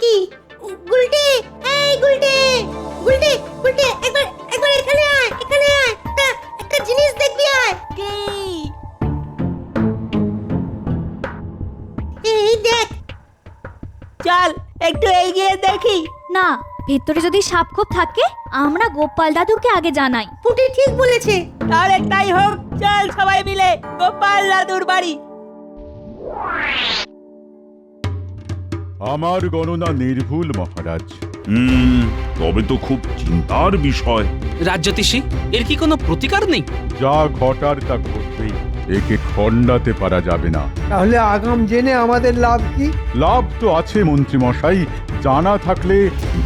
কি? গুলটে, এই গুলটে, গুলটে, গুলটে, একবার একবার এখানে আয়, এখানে আয়। একটা জিনিস দেখবি আয়। এই দেখ। চল একটু এগিয়ে দেখি। না, ভেতরে যদি সাপ খোপ থাকে আমরা গোপাল দাদুকে আগে জানাই। পুটি ঠিক বলেছে। তাহলে তাই হোক, চল সবাই মিলে গোপাল দাদুর বাড়ি। আমার গণনা নির্ভুল মহারাজ। তবে তো খুব চিন্তার বিষয়। রাজ্যতীষী, এর কি কোনো প্রতিকার নেই? যা ঘটার তা ঘটবেই, একে খণ্ডাতে পারা যাবে না। তাহলে আগাম জেনে আমাদের লাভ কি? লাভ তো আছে মন্ত্রী মশাই, জানা থাকলে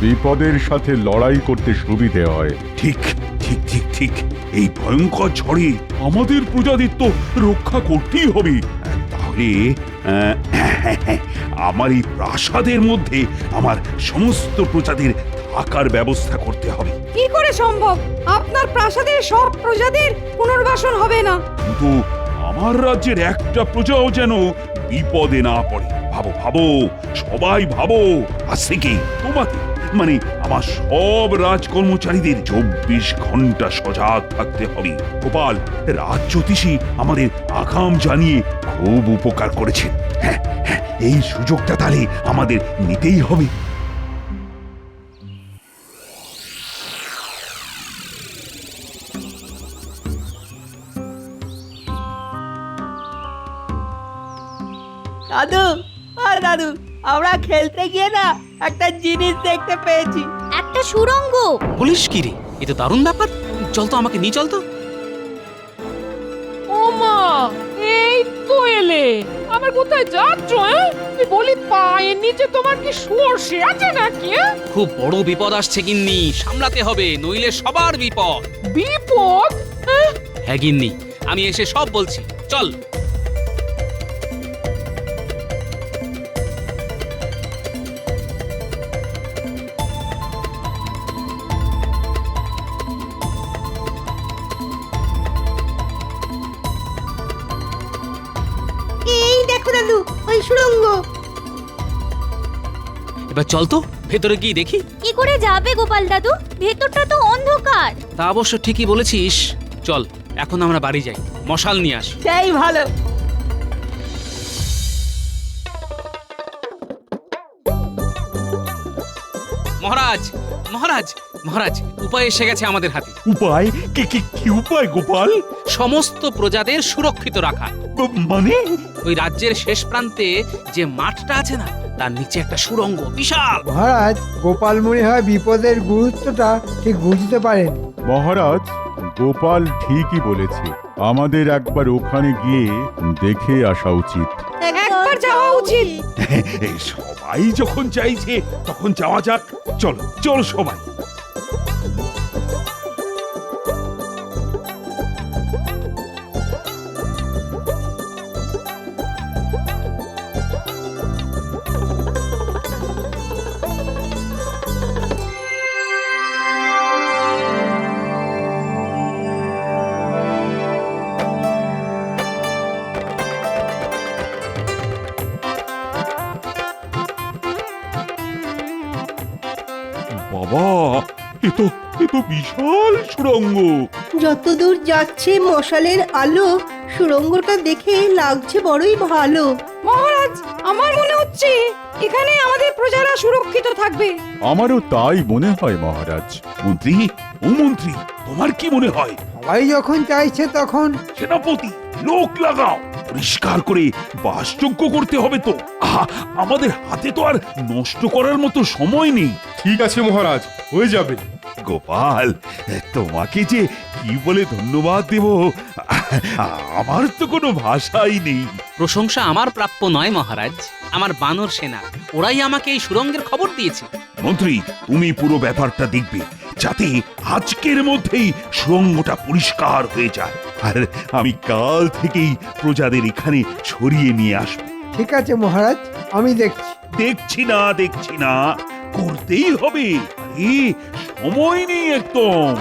বিপদের সাথে লড়াই করতে সুবিধে হয়। ঠিক ঠিক ঠিক ঠিক, এই ভয়ঙ্কর ঝড়ে আমাদের প্রজাদের তো রক্ষা করতেই হবে। তাহলে আমার এই প্রাসাদের মধ্যে আমার সমস্ত প্রজাদের থাকার ব্যবস্থা করতে হবে। কি করে সম্ভব? আপনার প্রাসাদের সব প্রজাদের পুনর্বাসন হবে না। কিন্তু আমার রাজ্যের একটা প্রজাও যেন বিপদে না পড়ে। ভাবো ভাবো, সবাই ভাবো। আজ থেকে তোমাদের মানে আমার সব রাজকর্মচারীদের 24 ঘন্টা সজাগ থাকতে হবে। গোপাল, রাজ্যতীষী আমাদের আগাম জানিয়ে খুব উপকার করেছেন। হ্যাঁ হ্যাঁ, এই সুযোগটা তাহলে আমাদের নিতেই হবে। দাদু, আর দাদু, আমরা খেলতে গিয়ে না একটা জিনিস দেখতে পেয়েছি। একটা সুড়ঙ্গ। পুলিশ কি রে, এ তো দারুণ ব্যাপার। চল তো, আমাকে নিয়ে চল তো। ও মা, এই তো এলে। আমার কোথায় যাচ্ছ? তুই বলি পায়ের নিচে তোমার কি সর্ষে আছে নাকি? খুব বড় বিপদ আসছে গিন্নি, সামলাতে হবে, নইলে সবার বিপদ। বিপদ? হ্যাঁ গিন্নি, আমি এসে সব বলছি, চল। এই দেখো দাদু, ওই সুড়ঙ্গ। এবার চল তো, ভেতরে গিয়ে দেখি। কি করে যাবে গোপাল দাদু? ভেতরটা তো অন্ধকার। তা অবশ্য ঠিকই বলেছিস। চল, এখন আমরা বাড়ি যাই, মশাল নিয়ে আসি। সেই ভালো। মহারাজ, মহারাজ, মহারাজ, উপায় এসে গেছে আমাদের হাতে। উপায়? কি কি কি উপায় গোপাল? সমস্ত প্রজাদের সুরক্ষিত রাখা। মানে? ওই রাজ্যের শেষ প্রান্তে যে মাঠটা আছে না, তার নিচে একটা সুড়ঙ্গ, বিশাল। মহারাজ, গোপাল মনে হয় বিপদের গুরুত্বটা ঠিক বুঝতে পারেন। মহারাজ, গোপাল ঠিকই বলেছে, আমাদের একবার ওখানে গিয়ে দেখে আসা উচিত। একবার যাওয়া উচিত। এই সবাই যখন চাইছে তখন যাওয়া যাক। চলো চলো সবাই। বাবা, এ তো বিশাল সুড়ঙ্গ। যতদূর যাচ্ছে মশালের আলো, সুড়ঙ্গটা দেখে লাগছে বড়ই ভালো। মহারাজ, আমার মনে হচ্ছে এখানে আমাদের প্রজারা সুরক্ষিত থাকবে। আমারও তাই মনে হয় মহারাজ। মন্ত্রী, ও মন্ত্রী, তোমার কি মনে হয়? সবাই যখন চাইছে তখন সেনাপতি, লোক লাগাও, পরিষ্কার করে বাসযোগ্য করতে হবে তো। আহা, আমাদের হাতে তো আর নষ্ট করার মতো সময় নেই। ঠিক আছে মহারাজ, হয়ে যাবে। গোপাল, তোমাকে যে কি বলে ধন্যবাদ দেব, আমার তো কোনো ভাষাই নেই। প্রশংসা আমার প্রাপ্য নয় মহারাজ, আমার বানর সেনা, ওরাই আমাকে এই সুড়ঙ্গের খবর দিয়েছে। মন্ত্রী, তুমি পুরো ব্যাপারটা দেখবে, যাতে আজকের মধ্যেই সুড়ঙ্গটা পরিষ্কার হয়ে যায়। আর আমি কাল থেকেই প্রজাদের এখানে সরিয়ে নিয়ে আসবো। ঠিক আছে মহারাজ, আমি দেখছি। দেখছি না, করতেই হবে। আরে সময় নেই একদম।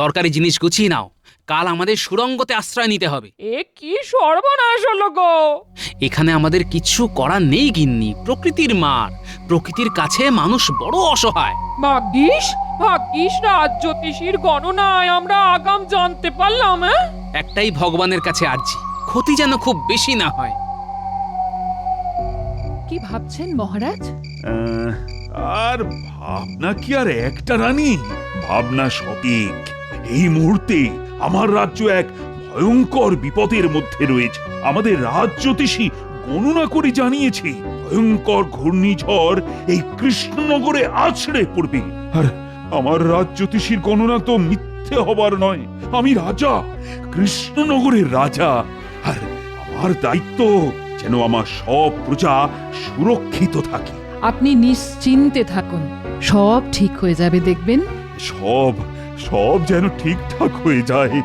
দরকারি জিনিস গুছিয়ে নাও, কাল আমাদের সুড়ঙ্গতে আশ্রয় নিতে হবে। এ কি সর্বনাশ হলো গো! এখানে আমাদের কিছু করার নেই গিন্নি, প্রকৃতির মার। প্রকৃতির কাছে মানুষ বড় অসহায়। ভাগ্যিস ভাগ্যিস রাজ জ্যোতিষীর গণনায় আমরা আগাম জানতে পারলাম। একটাই ভগবানের কাছে আর্জি, ক্ষতি যেন খুব বেশি না হয়। কি ভাবছেন মহারাজ? আর ভাবনা কি আর একটা রানী? ভাবনা সঠিক। এই মুহূর্তে আমার রাজ্য এক ভয়ঙ্কর বিপদের মধ্যে রয়েছে। আমাদের রাজ জ্যোতিষী গণনা করে জানিয়েছে ভয়ঙ্কর ঘূর্ণিঝড় এই কৃষ্ণনগরে আছড়ে পড়বে। আর আমার রাজ জ্যোতিষীর গণনা তো মিথ্যে হবার নয়। আমি রাজা, কৃষ্ণনগরের রাজা, আর আমার দায়িত্ব যেন আমার সব প্রজা সুরক্ষিত থাকে। আপনি নিশ্চিন্তে থাকুন, সব ঠিক হয়ে যাবে দেখবেন। সব সব যেন ঠিকঠাক হয়ে যায়।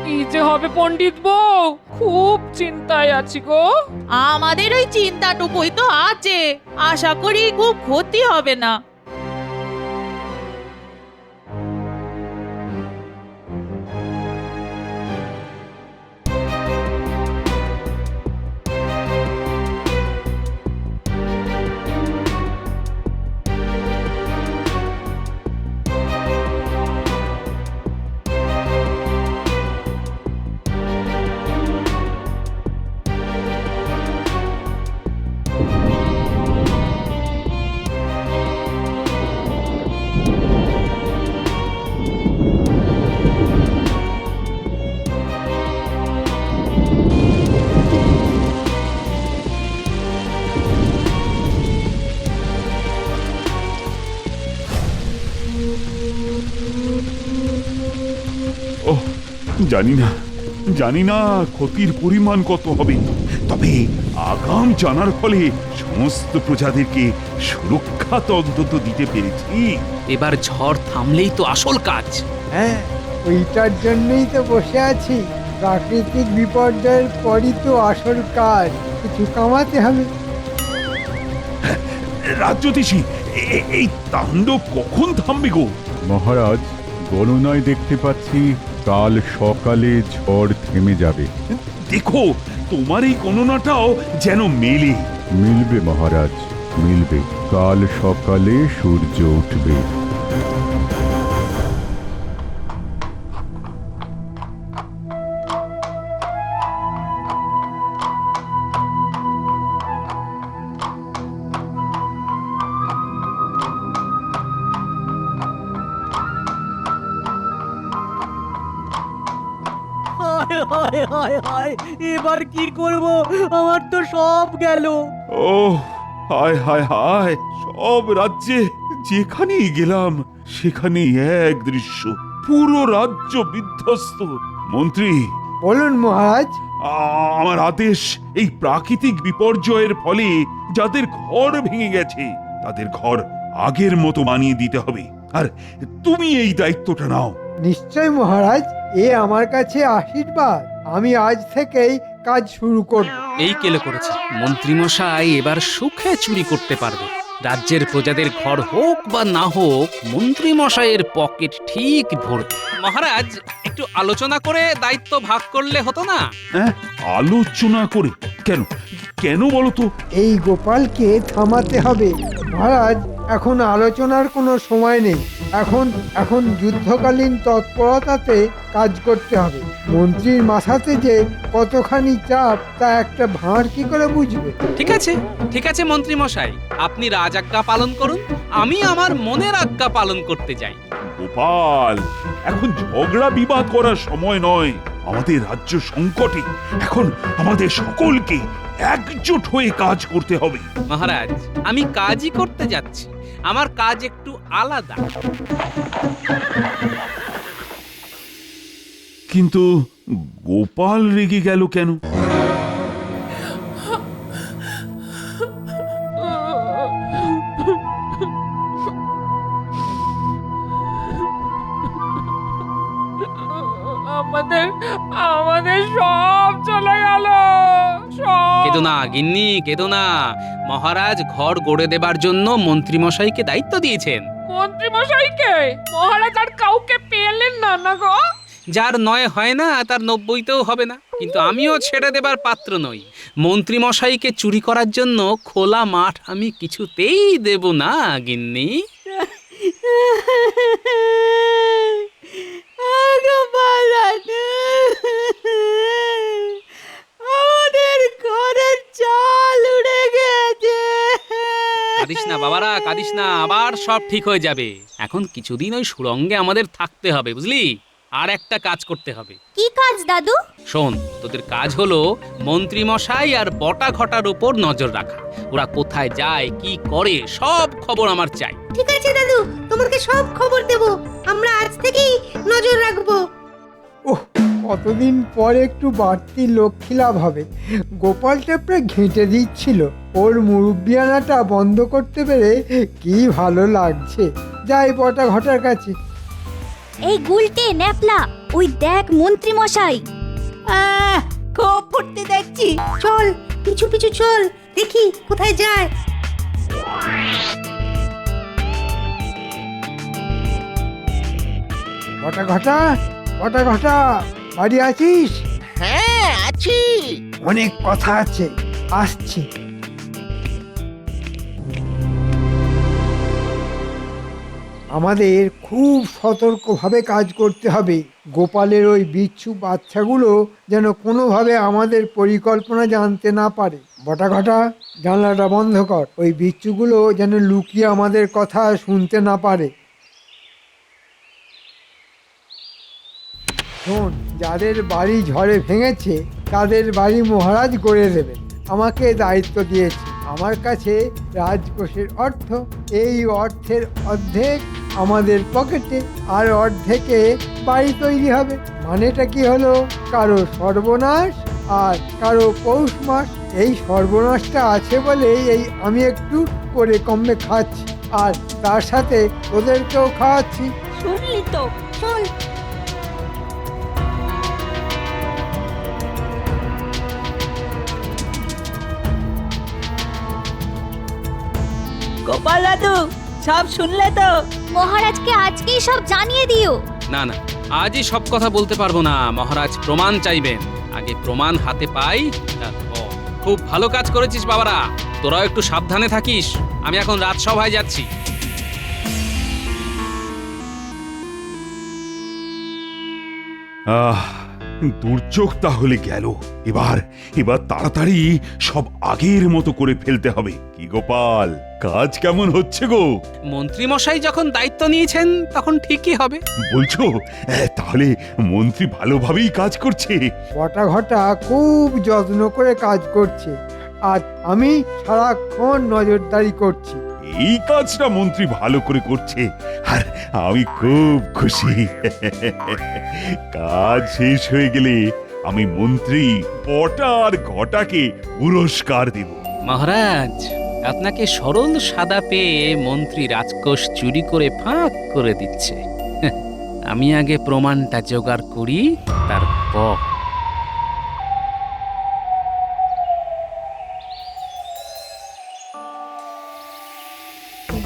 কি যে হবে পণ্ডিত বউ, খুব চিন্তায় আছি গো। আমাদের ওই চিন্তাটুকুই তো আছে, আশা করি খুব ক্ষতি হবে না। ওহ, জানি না ক্ষতির পরিমাণ কত হবে, তবে আগাম জানার ফলে সমস্ত প্রজাদেরকে সুরক্ষা তো অন্তত দিতে পেরেছি। এবার ঝড় থামলেই তো আসল কাজ। হ্যাঁ, ওইটার জন্যই তো বসে আছি। প্রাকৃতিক বিপর্যয়ের পরই তো আসল কাজ, কিছু কামাতে হবে। রাজ্যতীশী, এই তাণ্ডব কখন থামবে গো? মহারাজ, গণনায় দেখতে পাচ্ছি কাল সকালে ঝড় থেমে যাবে। দেখো, তোমার এই গণনাটাও যেন মেলে। মিলবে মহারাজ, মিলবে। কাল সকালে সূর্য উঠবে। এবার কি করব? আমার তো সব গেল। ও হায় হায় হায়, সব রাজ্যে যেখানেই গেলাম সেখানেই এক দৃশ্য, পুরো রাজ্য বিধ্বস্ত। মন্ত্রী, বলুন মহারাজ। আমার আদেশ, এই প্রাকৃতিক বিপর্যয়ের ফলে যাদের ঘর ভেঙে গেছে তাদের ঘর আগের মতো বানিয়ে দিতে হবে। আর তুমি এই দায়িত্বটা নাও। নিশ্চয় মহারাজ, এ আমার কাছে আশীর্বাদ। আমি আজ থেকেই কাজ শুরু করব। এই কেলে করেছে মন্ত্রীমশাই, এবার সুখে চুরি করতে পারবে। রাজ্যের প্রজাদের ঘর হোক বা না হোক, মন্ত্রীমশাইয়ের পকেট ঠিক ভরবে। মহারাজ, একটু আলোচনা করে দায়িত্ব ভাগ করলে হতো না? হ্যাঁ, আলোচনা করে? কেন কেন বলো তো? এই গোপালকে থামাতে হবে মহারাজ। এখন আলোচনার কোনো সময় নেই। এখন যুদ্ধকালীন তৎপরতাতে কাজ করতে হবে। মন্ত্রীর মাথাতে যে কতখানি চাপ তা একটা ভাঁড় কি করে বুঝবে? ঠিক আছে মন্ত্রীমশাই, আপনি রাজ আজ্ঞা পালন করুন, আমি আমার মনের আজ্ঞা পালন করতে যাই। গোপাল, এখন ঝগড়া বিবাদ করার সময় নয়। আমাদের রাজ্য সংকটে, এখন আমাদের সকলকে একজোট হয়ে কাজ করতে হবে। মহারাজ, আমি কাজই করতে যাচ্ছি, আমার কাজ একটু আলাদা। কিন্তু গোপাল রেগে গেল কেন? আমাদের সব চলে গেল, সব। কেদো না গিন্নি, কেদো না। মহারাজ ঘর গড়ে দেবার জন্য মন্ত্রীমশাইকে দায়িত্ব দিয়েছেন। মন্ত্রী মশাইকে মহারাজ আর কাউকে পেলেন না না গো? যার 9 হয় না তার 90তেও হবে না, কিন্তু আমিও ছেড়ে দেবার পাত্র নই। মন্ত্রী মশাইকে চুরি করার জন্য খোলা মাঠ আমি কিছুতেই দেব না গিন্নি। গোপাল দাদু, আমাদের ঘরের চাল উড়ে গেছে। কাঁদিস না বাবারা, কাঁদিস না, আবার সব ঠিক হয়ে যাবে। এখন কিছুদিন ওই সুরঙ্গে আমাদের থাকতে হবে, বুঝলি? আর একটা কাজ করতে হবে। কি কাজ দাদু? শোন, তোদের কাজ হলো মন্ত্রী মশাই আর বটা ঘটার উপর নজর রাখা। ওরা কোথায় যায়, কি করে, সব খবর আমার চাই। ঠিক আছে দাদু, তোমাকে সব খবর দেব। আমরা আজ থেকেই নজর রাখবো। ওহ, কতদিন পর একটু বাড়তি লক্ষ্মী লাভ হবে। গোপাল টেপড়ে ঘেঁটে দিচ্ছিল, ওর মুরব্বিয়ানাটা বন্ধ করতে পেরে কি ভালো লাগছে। যাই বটা ঘটার কাছে। এই গুলটে ন্যাপলা, ওই দেখ মন্ত্রী মশাই। খুব ফুর্তি দেখছি। চল, পিছু পিছু চল, দেখি কোথায় যায়। ঘটা ঘটা, ঘটা ঘটা, বাড়ি আছিস? হ্যাঁ আছি। অনেক কথা আছে, আসছি। আমাদের খুব সতর্কভাবে কাজ করতে হবে। গোপালের ওই বিচ্ছু বাচ্চাগুলো যেন কোনোভাবে আমাদের পরিকল্পনা জানতে না পারে। বটা ঘটা, জানলাটা বন্ধ কর। ওই বিচ্ছুগুলো যেন লুকিয়ে আমাদের কথা শুনতে না পারে। শোন, যাদের বাড়ি ঝড়ে ভেঙেছে তাদের বাড়ি মহারাজ গড়ে দেবেন। আমাকে দায়িত্ব দিয়েছে। আমার কাছে রাজকোষের অর্থ, এই অর্থের অর্ধেক আমাদের পকেটে, আর অর্ধেকে বাড়ি তৈরি হবে। মানেটা কি হলো? কারো সর্বনাশ আর কারো পৌষ মাস। এই সর্বনাশটা আছে বলেই এই আমি একটু করে কমে খাচ্ছি, আর তার সাথে ওদেরকেও খাওয়াচ্ছি। শুনলি তো? চল। গোপাল দাদু, সব শুনলে তো? মহারাজকে আজকেই সব জানিয়ে দিও। না না, আজই সব কথা বলতে পারবো না। মহারাজ প্রমাণ চাইবেন। আগে প্রমাণ হাতে পাই, তারপর। খুব ভালো কাজ করেছিস বাবারা, তোরাও একটু সাবধানে থাকিস। আমি এখন রাজসভায় যাচ্ছি। দুর্যোগ তাহলে গেল। এবার এবার তাড়াতাড়ি সব আগের মতো করে ফেলতে হবে। কি গোপাল, কাজ কেমন হচ্ছে গো? মন্ত্রী মশাই যখন দায়িত্ব নিয়েছেন তখন ঠিকই হবে। বলছো তাহলে মন্ত্রী ভালোভাবেই কাজ করছে? বটা ঘটা খুব যত্ন করে কাজ করছে, আর আমি সারাক্ষণ নজরদারি করছি। এই কাজটা মন্ত্রী ভালো করে করছে, আর আমি খুব খুশি। কাজ শেষ হয়ে গেলে আমি মন্ত্রী বটা আর ঘটাকে পুরস্কার দেব। মহারাজ, আপনাকে সরল সাদা পেয়ে মন্ত্রী রাজকোষ চুরি করে ফাঁক করে দিচ্ছে। আমি আগে প্রমাণটা জোগাড় করি, তারপর।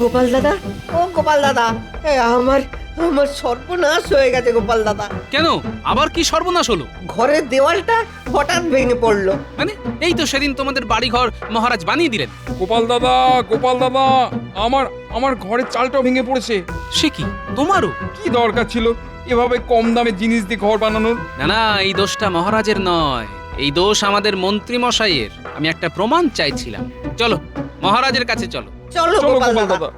গোপাল দাদা, ও গোপাল দাদা, আমার আমার সর্বনাশ হয়ে গেছে গোপাল দাদা। কেন, আবার কি সর্বনাশ হলো? ঘরের দেওয়ালটা হঠাৎ ভেঙে পড়লো। মানে এই তো সেদিন তোমাদের বাড়িঘর মহারাজ বানিয়ে দিলেন। গোপাল দাদা, গোপাল দাদা, আমার আমার ঘরের চালটাও ভেঙে পড়েছে। সে কি, তোমারও? কি দরকার ছিল এভাবে কম দামে জিনিস দিয়ে ঘর বানানোর? না না, এই দোষটা মহারাজের নয়, এই দোষ আমাদের মন্ত্রী মশাইয়ের। আমি একটা প্রমাণ চাইছিলাম। চলো মহারাজের কাছে চলো। চলো চলো গোপাল গোপাল দাদা। দাদা।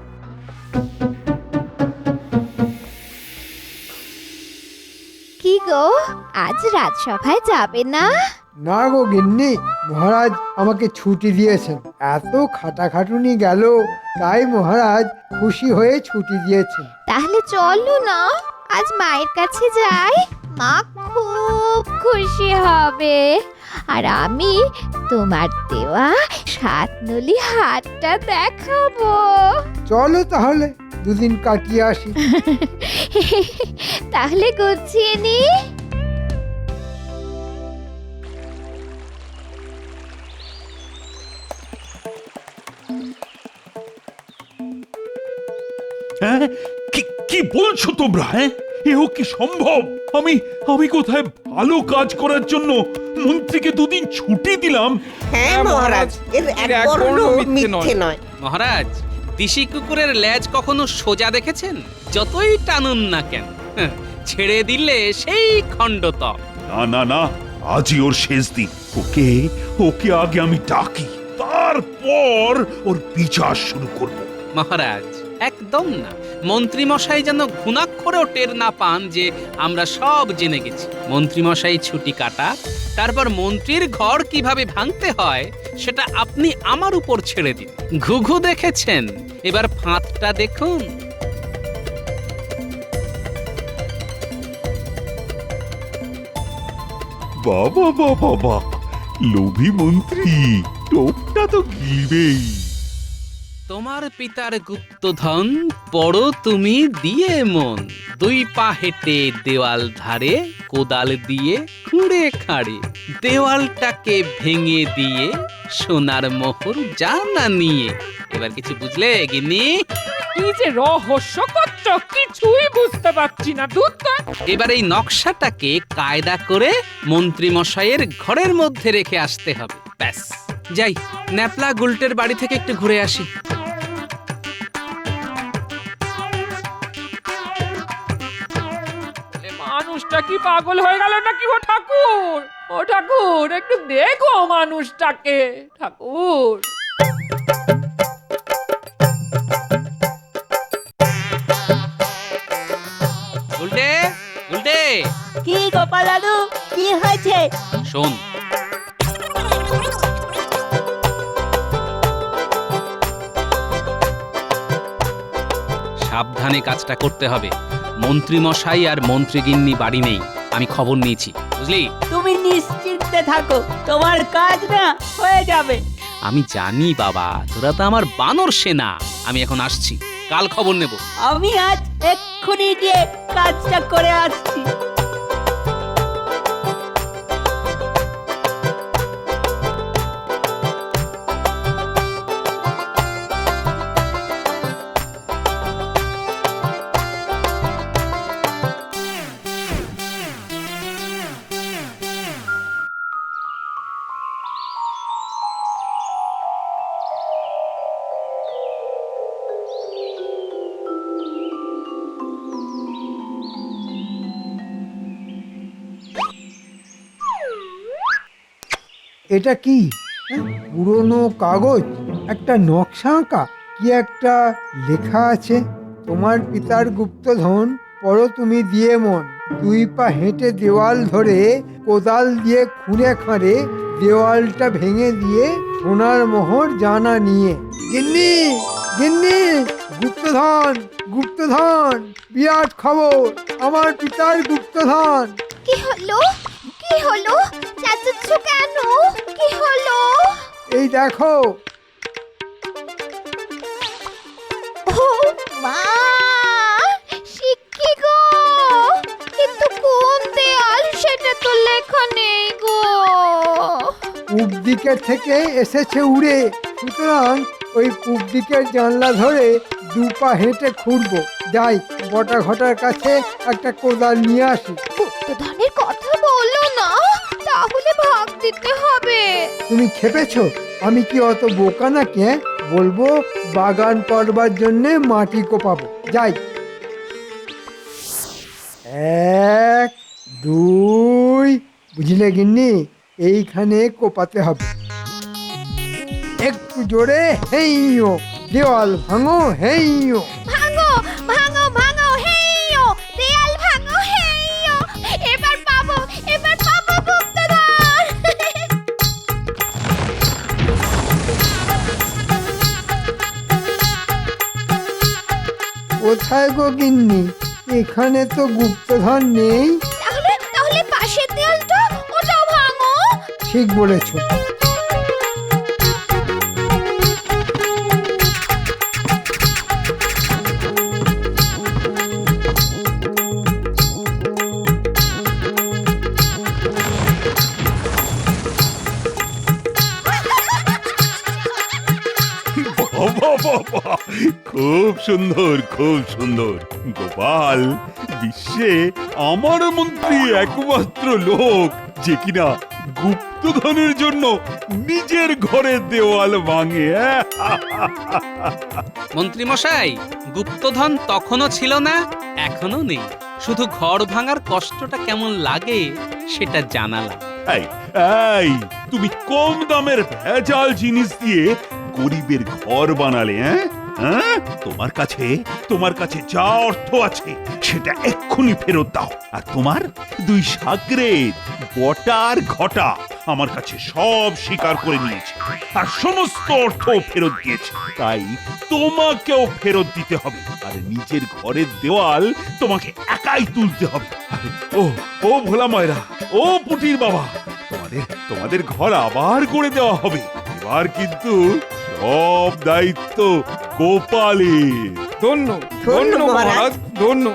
কি গো, আজ রাজসভায় যাবে না? না গো গিন্নি, মহারাজ আমাকে ছুটি দিয়েছেন। এত খাটাখাটুনি গেল, তাই মহারাজ খুশি হয়ে ছুটি দিয়েছেন। তাহলে চলো না, আজ মায়ের কাছে যাই। মা খুব খুশি হবে, আর আমি তোমার দেওয়া 7 নলি হারটা দেখাবো। চলো তাহলে দুদিন কাটিয়ে আসি। তাহলে গুছিয়ে নি। হ্যাঁ কি বলছো তোমরা? হ্যাঁ এও কি সম্ভব? আমি আমি কোথায় ভালো কাজ করার জন্য মন্ত্রীকে দুদিন ছুটি দিলাম? হ্যাঁ মহারাজ, এর এক বর্ণ মিথ্যে নয়। মহারাজ, দিশি কুকুরের লেজ কখনো সোজা দেখেছেন? যতই টানুন না কেন, ছেড়ে দিলে সেই খণ্ডতক। না না না, আজই ওর শেষ দিন। ওকে ওকে আগে আমি ডাকি, তারপর ওর বিচার শুরু করব। মহারাজ, একদম না। মন্ত্রীমশাই যেন ঘুণাক্ষরেও টের না পান যে আমরা সব জেনে গেছি। মন্ত্রীমশাই ছুটি কাটা, তারপর মন্ত্রীর ঘর কিভাবে ভাঙতে হয় সেটা আপনি আমার উপর ছেড়ে দিন। ঘুঘু দেখেছেন, এবার ফাঁদটা দেখুন। বাবা বাবা বাবা, লোভী মন্ত্রী, টোপটা তো গিলবেই। তোমার পিতার গুপ্তধন পড়ো তুমি দিয়ে মন, দুই পা হেঁটে দেওয়াল ধারে, কোদাল দিয়ে খুঁড়ে খাড়ে, দেওয়ালটাকে ভেঙে দিয়ে সোনার মোহর জানা নিয়ে। এবার কিছু বুঝলে গিন্নি? কি যে রহস্য করছো, কিছুই বুঝতে পারছি না। এবার এই নকশাটাকে কায়দা করে মন্ত্রী মশাইয়ের ঘরের মধ্যে রেখে আসতে হবে। ব্যাস, যাই ন্যাপলা গুলটের বাড়ি থেকে একটু ঘুরে আসি। মানুষটা কি পাগল হয়ে গেল নাকি? ও ঠাকুর, ও ঠাকুর, একটু দেখো মানুষটাকে। ঠাকুর, গুলটে, গুলটে, কি গোপাল দাদু, কি হয়েছে? শোন, সাবধানে কাজটা করতে হবে। মন্ত্রী মশাই আর মন্ত্রীগিন্নি বাড়ি নেই, আমি খবর নিয়েছি, বুঝলি? তুমি নিশ্চিন্তে থাকো, তোমার কাজ না হয়ে যাবে। আমি জানি বাবা, তোরা তো আমার বানর সেনা। আমি এখন আসছি, কাল খবর নেব। আমি আজ এক্ষুনি গিয়ে কাজটা করে আসছি। এটা কি? পুরনো কাগজ, একটা নকশা আঁকা, কি একটা লেখা আছে। তোমার পিতার গুপ্তধন পড়ো তুমি দিয়ে মন, দুই পা হেঁটে দেওয়াল ধরে, কোদাল দিয়ে খুঁড়ে খাঁড়ে, দেওয়ালটা ভেঙে দিয়ে সোনার মোহর জানা নিয়ে। গিন্নি, গিন্নি, গুপ্তধন, গুপ্তধন, বিরাট খবর, আমার পিতার গুপ্তধন। কি হলো? কি হলো? চেঁচাচ্ছ কেন? কি হলো? এই দেখো। ও মা, শিক্ষি গো, কিন্তু কোন দেয়াল সেটা তো লেখা নেই গো। পূব দিকের থেকে এসেছে উড়ে, সুতরাং ওই পূব দিকের জানলা ধরে দুপা হেঁটে খুঁড়বো। যাই বটা ঘটার কাছে একটা কোদাল নিয়ে আসি। গুপ্তধনের কথা বলো না, তাহলে ভাগ দিতে হবে। তুমি খেপেছো? আমি কি অত বোকা নাকি? বলবো বাগান করবার জন্যে মাটি কোপাবো। যাই, 1 2, বুঝলে গিন্নি, এইখানে কোপাতে হবে। একটু জোরে, হেইও, দেওয়াল ভাঙো, হেইও। ভাঙো ভাঙো ভাঙো, হেইও, দেয়াল ভাঙো, হেইও। এবার পাবো, এবার পাবো গুপ্তধন। কোথায় গো গিন্নি? এখানে তো গুপ্তধন নেই। তাহলে তাহলে পাশের দেয়ালটা, ওটাও ভাঙো। ঠিক বলেছো। বাবা বাবা, খুব সুন্দর, খুব সুন্দর। গোপাল বিশ্বে আমার মন্ত্রী একমাত্র লোক যে কিনা গুপ্তধনের জন্য নিজের ঘরের দেওয়াল ভাঙে। মন্ত্রীমশাই, গুপ্তধন তখনও ছিল না, এখনো নেই। শুধু ঘর ভাঙার কষ্টটা কেমন লাগে সেটা জানালাম। এই এই, তুমি কম দামের ভেজাল জিনিস দিয়ে গরিবের ঘর বানালে, হ্যাঁ? তোমার কাছে যা অর্থ আছে সেটা এক্ষুনি ফেরত দাও। আর তোমার দুই সাগরেদ বটা আর ঘটা আমার কাছে সব স্বীকার করে নিয়েছে আর সমস্ত অর্থ ফেরত দিয়েছে। তাই তোমাকেও ফেরত দিতে হবে। আর নিজের ঘরের দেওয়াল তোমাকে একাই তুলতে হবে। আরে, ও ভোলা ময়রা, ও পুটির বাবা, তোমাদের ঘর আবার করে দেওয়া হবে। এবার কিন্তু সব দায়িত্ব গোপালের। ধন্য ধন্য মহারাজ, ধন্য।